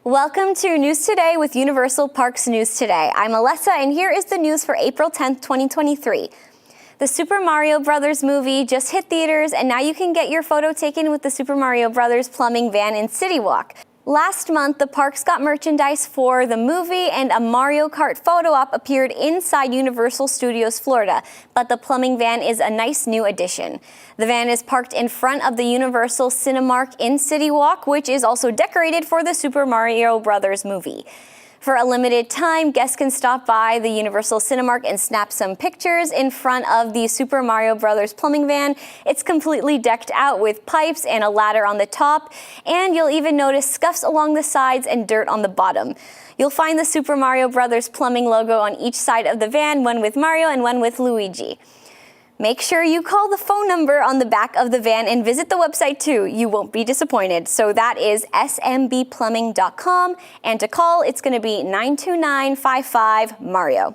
Welcome to News Today with Universal Parks News Today. I'm Alessa, and here is the news for April 10th, 2023. The Super Mario Bros. Movie just hit theaters, and now you can get your photo taken with the Super Mario Bros. Plumbing van in City Walk. Last month, the parks got merchandise for the movie, and a Mario Kart photo op appeared inside Universal Studios Florida, but the plumbing van is a nice new addition. The van is parked in front of the Universal Cinemark in City Walk, which is also decorated for the Super Mario Bros. Movie. For a limited time, guests can stop by the Universal Cinemark and snap some pictures in front of the Super Mario Bros. Plumbing van. It's completely decked out with pipes and a ladder on the top, and you'll even notice scuffs along the sides and dirt on the bottom. You'll find the Super Mario Bros. Plumbing logo on each side of the van, one with Mario and one with Luigi. Make sure you call the phone number on the back of the van and visit the website too. You won't be disappointed. So that is smbplumbing.com, and to call, it's going to be 92955-MARIO.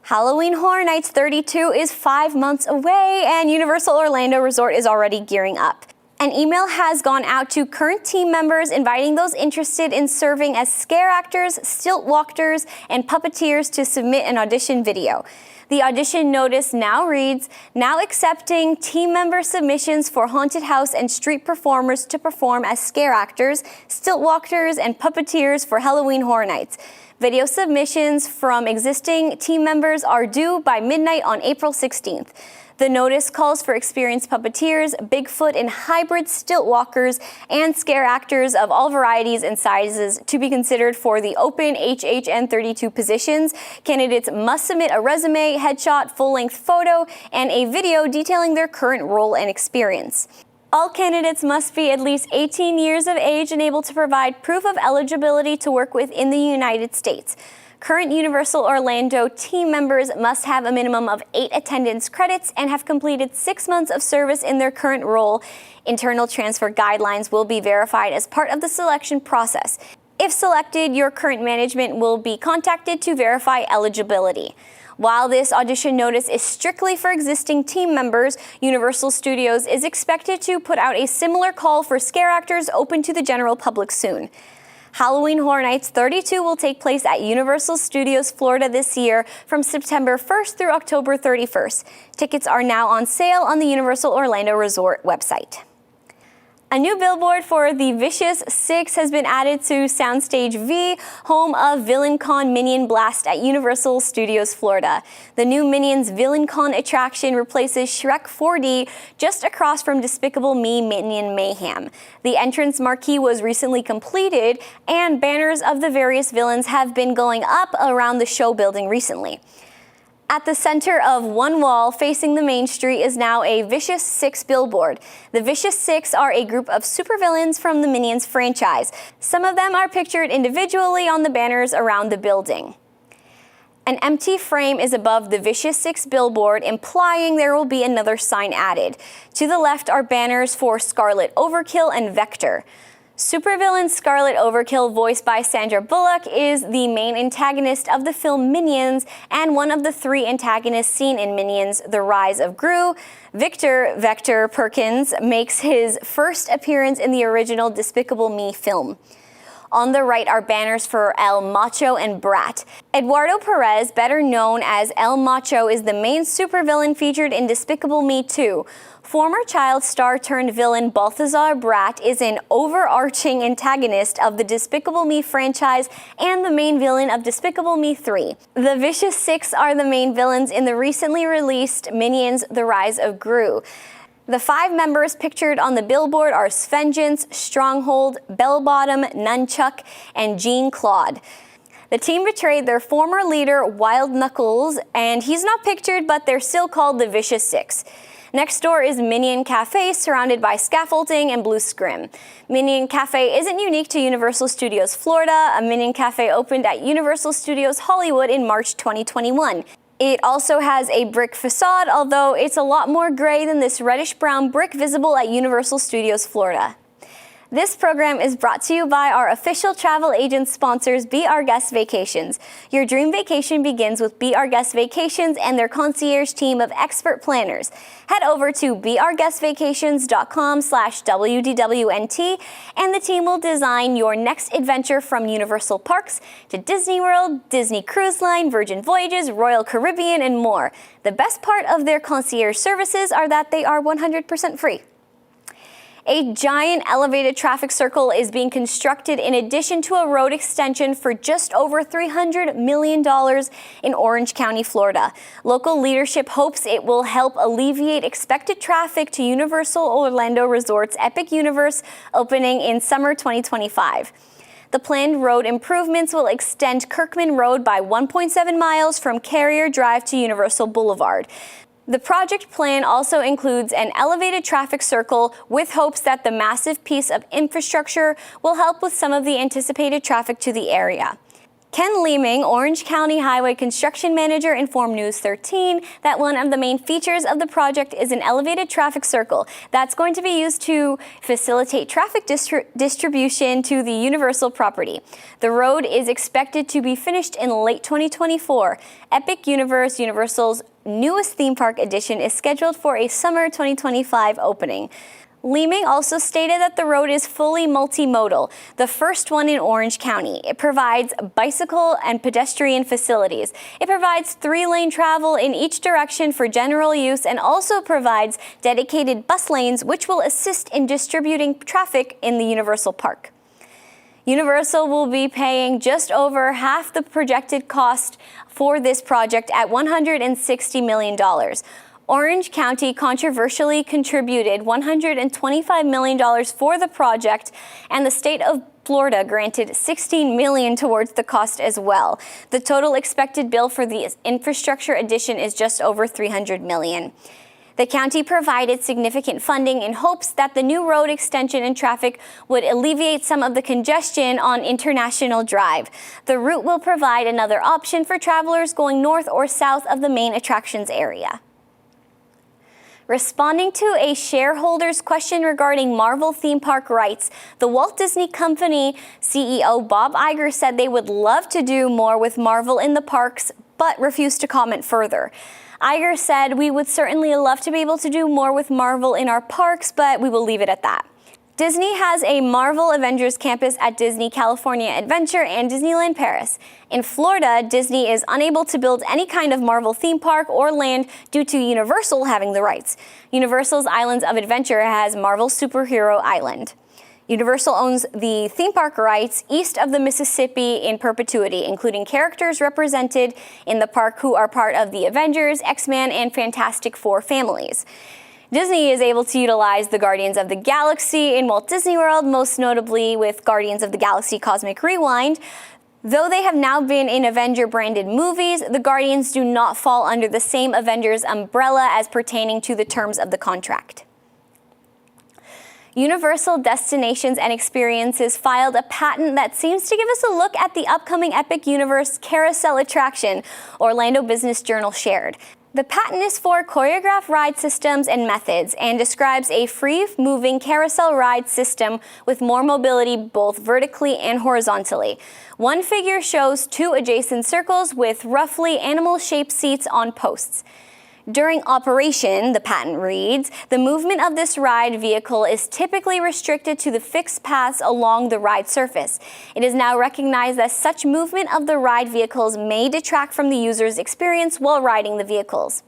Halloween Horror Nights 32 is 5 months away, and Universal Orlando Resort is already gearing up. An email has gone out to current team members inviting those interested in serving as scare actors, stilt walkers, and puppeteers to submit an audition video. The audition notice now reads, now accepting team member submissions for haunted house and street performers to perform as scare actors, stilt walkers, and puppeteers for Halloween Horror Nights. Video submissions from existing team members are due by midnight on April 16th. The notice calls for experienced puppeteers, Bigfoot and hybrid stilt walkers, and scare actors of all varieties and sizes to be considered for the open HHN 32 positions. Candidates must submit a resume, headshot, full-length photo, and a video detailing their current role and experience. All candidates must be at least 18 years of age and able to provide proof of eligibility to work within the United States. Current Universal Orlando team members must have a minimum of 8 attendance credits and have completed 6 months of service in their current role. Internal transfer guidelines will be verified as part of the selection process. If selected, your current management will be contacted to verify eligibility. While this audition notice is strictly for existing team members, Universal Studios is expected to put out a similar call for scare actors open to the general public soon. Halloween Horror Nights 32 will take place at Universal Studios Florida this year from September 1st through October 31st. Tickets are now on sale on the Universal Orlando Resort website. A new billboard for the Vicious 6 has been added to Soundstage V, home of VillainCon Minion Blast at Universal Studios Florida. The new Minions VillainCon attraction replaces Shrek 4D just across from Despicable Me Minion Mayhem. The entrance marquee was recently completed, and banners of the various villains have been going up around the show building recently. At the center of one wall facing the main street is now a Vicious 6 billboard. The Vicious 6 are a group of supervillains from the Minions franchise. Some of them are pictured individually on the banners around the building. An empty frame is above the Vicious 6 billboard, implying there will be another sign added. To the left are banners for Scarlet Overkill and Vector. Supervillain Scarlet Overkill, voiced by Sandra Bullock, is the main antagonist of the film Minions and one of the 3 antagonists seen in Minions: The Rise of Gru. Vector Perkins makes his first appearance in the original Despicable Me film. On the right are banners for El Macho and Brat. Eduardo Perez, better known as El Macho, is the main supervillain featured in Despicable Me 2. Former child star turned villain Balthazar Brat is an overarching antagonist of the Despicable Me franchise and the main villain of Despicable Me 3. The Vicious 6 are the main villains in the recently released Minions: The Rise of Gru. The 5 members pictured on the billboard are Svengeance, Stronghold, Bellbottom, Nunchuck, and Jean Claude. The team betrayed their former leader, Wild Knuckles, and he's not pictured, but they're still called the Vicious 6. Next door is Minion Cafe, surrounded by scaffolding and blue scrim. Minion Cafe isn't unique to Universal Studios Florida. A Minion Cafe opened at Universal Studios Hollywood in March 2021. It also has a brick facade, although it's a lot more gray than this reddish-brown brick visible at Universal Studios Florida. This program is brought to you by our official travel agent sponsors, Be Our Guest Vacations. Your dream vacation begins with Be Our Guest Vacations and their concierge team of expert planners. Head over to beourguestvacations.com/WDWNT and the team will design your next adventure from Universal Parks to Disney World, Disney Cruise Line, Virgin Voyages, Royal Caribbean, and more. The best part of their concierge services are that they are 100% free. A giant elevated traffic circle is being constructed in addition to a road extension for just over $300 million in Orange County, Florida. Local leadership hopes it will help alleviate expected traffic to Universal Orlando Resort's Epic Universe opening in summer 2025. The planned road improvements will extend Kirkman Road by 1.7 miles from Carrier Drive to Universal Boulevard. The project plan also includes an elevated traffic circle with hopes that the massive piece of infrastructure will help with some of the anticipated traffic to the area. Ken Leeming, Orange County Highway Construction Manager, informed News 13 that one of the main features of the project is an elevated traffic circle that's going to be used to facilitate traffic distribution to the Universal property. The road is expected to be finished in late 2024. Epic Universe, Universal's newest theme park addition, is scheduled for a summer 2025 opening. Leeming also stated that the road is fully multimodal, the first one in Orange County. It provides bicycle and pedestrian facilities. It provides 3-lane travel in each direction for general use and also provides dedicated bus lanes which will assist in distributing traffic in the Universal Park. Universal will be paying just over half the projected cost for this project at $160 million. Orange County controversially contributed $125 million for the project, and the state of Florida granted $16 million towards the cost as well. The total expected bill for the infrastructure addition is just over $300 million. The county provided significant funding in hopes that the new road extension and traffic would alleviate some of the congestion on International Drive. The route will provide another option for travelers going north or south of the main attractions area. Responding to a shareholder's question regarding Marvel theme park rights, the Walt Disney Company CEO Bob Iger said they would love to do more with Marvel in the parks, but refused to comment further. Iger said, "We would certainly love to be able to do more with Marvel in our parks, but we will leave it at that." Disney has a Marvel Avengers campus at Disney California Adventure and Disneyland Paris. In Florida, Disney is unable to build any kind of Marvel theme park or land due to Universal having the rights. Universal's Islands of Adventure has Marvel Superhero Island. Universal owns the theme park rights east of the Mississippi in perpetuity, including characters represented in the park who are part of the Avengers, X-Men, and Fantastic Four families. Disney is able to utilize the Guardians of the Galaxy in Walt Disney World, most notably with Guardians of the Galaxy Cosmic Rewind. Though they have now been in Avenger-branded movies, the Guardians do not fall under the same Avengers umbrella as pertaining to the terms of the contract. Universal Destinations and Experiences filed a patent that seems to give us a look at the upcoming Epic Universe Carousel attraction, Orlando Business Journal shared. The patent is for choreographed ride systems and methods and describes a free-moving carousel ride system with more mobility both vertically and horizontally. One figure shows 2 adjacent circles with roughly animal-shaped seats on posts. During operation, the patent reads, the movement of this ride vehicle is typically restricted to the fixed paths along the ride surface. It is now recognized that such movement of the ride vehicles may detract from the user's experience while riding the vehicles.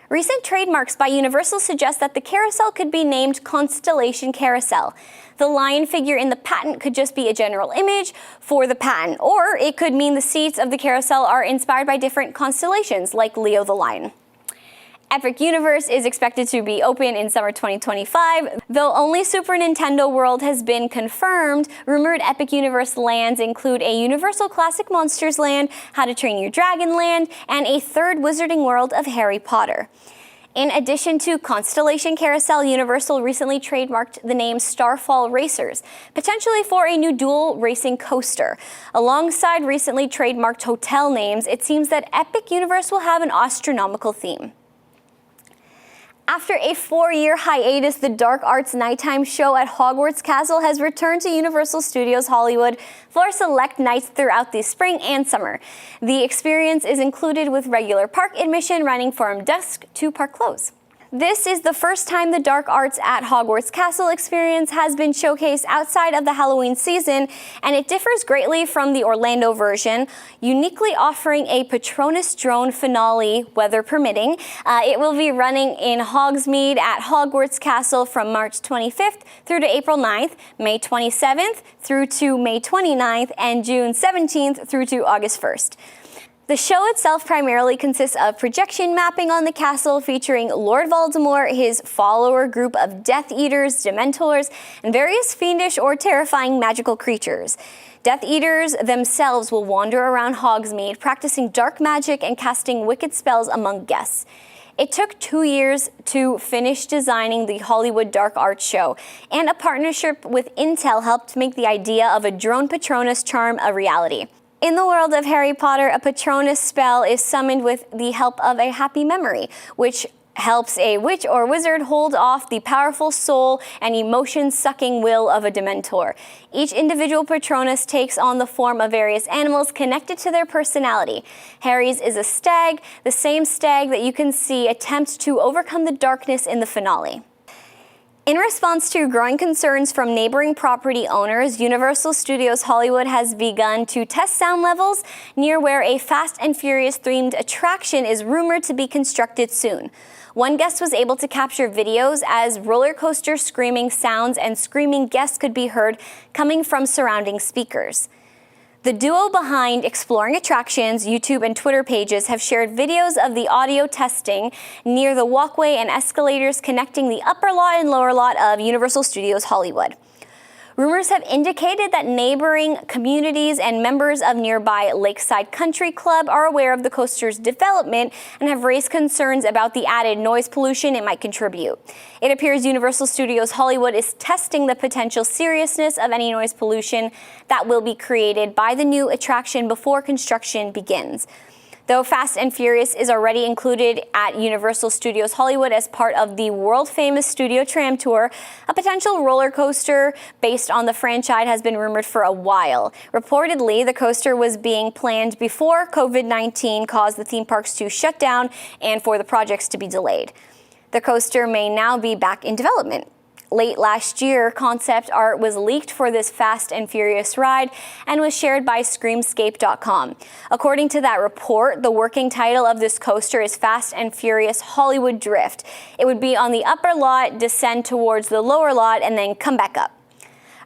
Recent trademarks by Universal suggest that the carousel could be named Constellation Carousel. The lion figure in the patent could just be a general image for the patent, or it could mean the seats of the carousel are inspired by different constellations, like Leo the lion. Epic Universe is expected to be open in summer 2025. Though only Super Nintendo World has been confirmed, rumored Epic Universe lands include a Universal Classic Monsters Land, How to Train Your Dragon Land, and a third Wizarding World of Harry Potter. In addition to Constellation Carousel, Universal recently trademarked the name Starfall Racers, potentially for a new dual racing coaster. Alongside recently trademarked hotel names, it seems that Epic Universe will have an astronomical theme. After a 4-year hiatus, the Dark Arts nighttime show at Hogwarts Castle has returned to Universal Studios Hollywood for select nights throughout the spring and summer. The experience is included with regular park admission running from dusk to park close. This is the first time the Dark Arts at Hogwarts Castle experience has been showcased outside of the Halloween season, and it differs greatly from the Orlando version, uniquely offering a Patronus drone finale, weather permitting. It will be running in Hogsmeade at Hogwarts Castle from March 25th through to April 9th, May 27th through to May 29th, and June 17th through to August 1st. The show itself primarily consists of projection mapping on the castle featuring Lord Voldemort, his follower group of Death Eaters, Dementors, and various fiendish or terrifying magical creatures. Death Eaters themselves will wander around Hogsmeade, practicing dark magic and casting wicked spells among guests. It took 2 years to finish designing the Hollywood Dark Arts show, and a partnership with Intel helped make the idea of a drone Patronus charm a reality. In the world of Harry Potter, a Patronus spell is summoned with the help of a happy memory, which helps a witch or wizard hold off the powerful soul and emotion-sucking will of a Dementor. Each individual Patronus takes on the form of various animals connected to their personality. Harry's is a stag, the same stag that you can see attempt to overcome the darkness in the finale. In response to growing concerns from neighboring property owners, Universal Studios Hollywood has begun to test sound levels near where a Fast and Furious themed attraction is rumored to be constructed soon. One guest was able to capture videos as roller coaster screaming sounds and screaming guests could be heard coming from surrounding speakers. The duo behind Exploring Attractions YouTube and Twitter pages have shared videos of the audio testing near the walkway and escalators connecting the upper lot and lower lot of Universal Studios Hollywood. Rumors have indicated that neighboring communities and members of nearby Lakeside Country Club are aware of the coaster's development and have raised concerns about the added noise pollution it might contribute. It appears Universal Studios Hollywood is testing the potential seriousness of any noise pollution that will be created by the new attraction before construction begins. Though Fast and Furious is already included at Universal Studios Hollywood as part of the world-famous Studio Tram Tour, a potential roller coaster based on the franchise has been rumored for a while. Reportedly, the coaster was being planned before COVID-19 caused the theme parks to shut down and for the projects to be delayed. The coaster may now be back in development. Late last year, concept art was leaked for this Fast and Furious ride and was shared by Screamscape.com. According to that report, the working title of this coaster is Fast and Furious Hollywood Drift. It would be on the upper lot, descend towards the lower lot, and then come back up.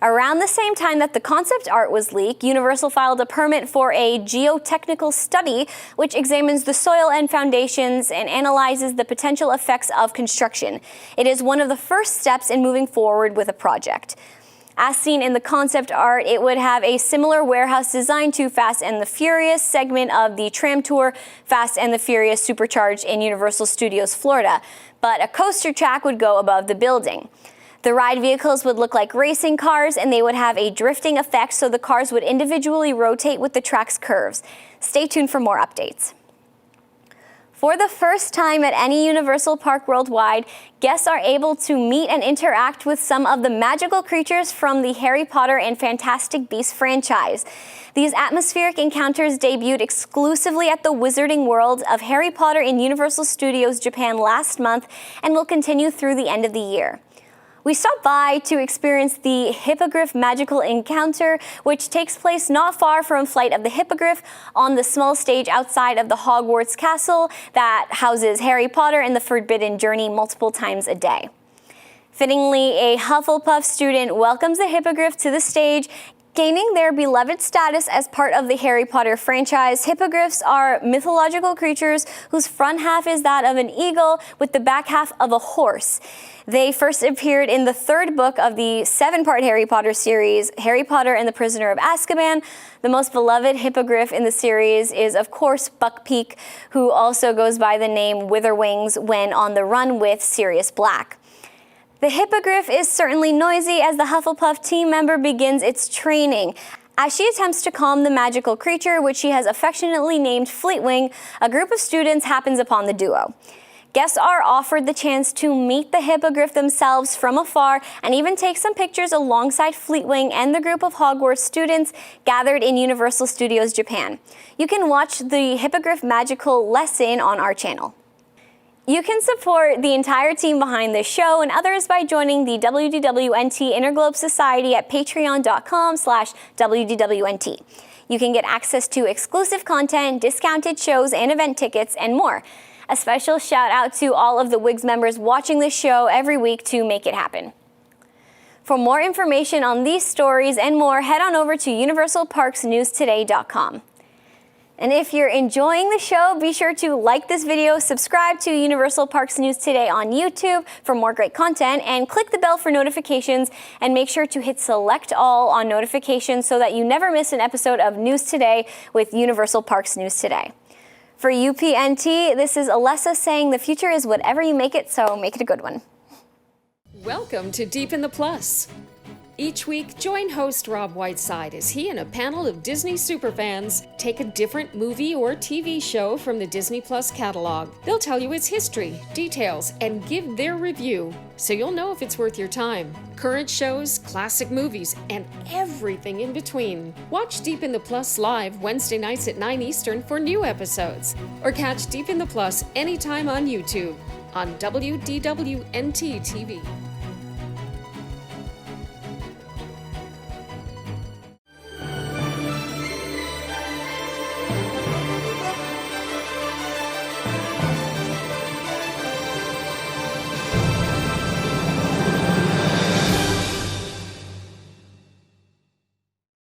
Around the same time that the concept art was leaked, Universal filed a permit for a geotechnical study which examines the soil and foundations and analyzes the potential effects of construction. It is one of the first steps in moving forward with a project. As seen in the concept art, it would have a similar warehouse design to Fast and the Furious segment of the tram tour, Fast and the Furious Supercharged in Universal Studios Florida, but a coaster track would go above the building. The ride vehicles would look like racing cars, and they would have a drifting effect so the cars would individually rotate with the track's curves. Stay tuned for more updates. For the first time at any Universal park worldwide, guests are able to meet and interact with some of the magical creatures from the Harry Potter and Fantastic Beasts franchise. These atmospheric encounters debuted exclusively at the Wizarding World of Harry Potter in Universal Studios Japan last month and will continue through the end of the year. We stopped by to experience the Hippogriff magical encounter, which takes place not far from Flight of the Hippogriff on the small stage outside of the Hogwarts castle that houses Harry Potter and the Forbidden Journey multiple times a day. Fittingly, a Hufflepuff student welcomes the Hippogriff to the stage, gaining their beloved status as part of the Harry Potter franchise. Hippogriffs are mythological creatures whose front half is that of an eagle with the back half of a horse. They first appeared in the third book of the 7-part Harry Potter series, Harry Potter and the Prisoner of Azkaban. The most beloved hippogriff in the series is, of course, Buckbeak, who also goes by the name Witherwings when on the run with Sirius Black. The Hippogriff is certainly noisy as the Hufflepuff team member begins its training. As she attempts to calm the magical creature, which she has affectionately named Fleetwing, a group of students happens upon the duo. Guests are offered the chance to meet the Hippogriff themselves from afar and even take some pictures alongside Fleetwing and the group of Hogwarts students gathered in Universal Studios Japan. You can watch the Hippogriff magical lesson on our channel. You can support the entire team behind this show and others by joining the WDWNT Interglobe Society at patreon.com/WDWNT. You can get access to exclusive content, discounted shows and event tickets, and more. A special shout out to all of the WIGS members watching this show every week to make it happen. For more information on these stories and more, head on over to universalparksnewstoday.com. And if you're enjoying the show, be sure to like this video, subscribe to Universal Parks News Today on YouTube for more great content, and click the bell for notifications, and make sure to hit select all on notifications so that you never miss an episode of News Today with Universal Parks News Today. For UPNT, this is Alessa saying the future is whatever you make it, so make it a good one. Welcome to Deep in the Plus. Each week, join host Rob Whiteside as he and a panel of Disney superfans take a different movie or TV show from the Disney Plus catalog. They'll tell you its history, details, and give their review, so you'll know if it's worth your time. Current shows, classic movies, and everything in between. Watch Deep in the Plus live Wednesday nights at 9 Eastern for new episodes, or catch Deep in the Plus anytime on YouTube on WDWNT TV.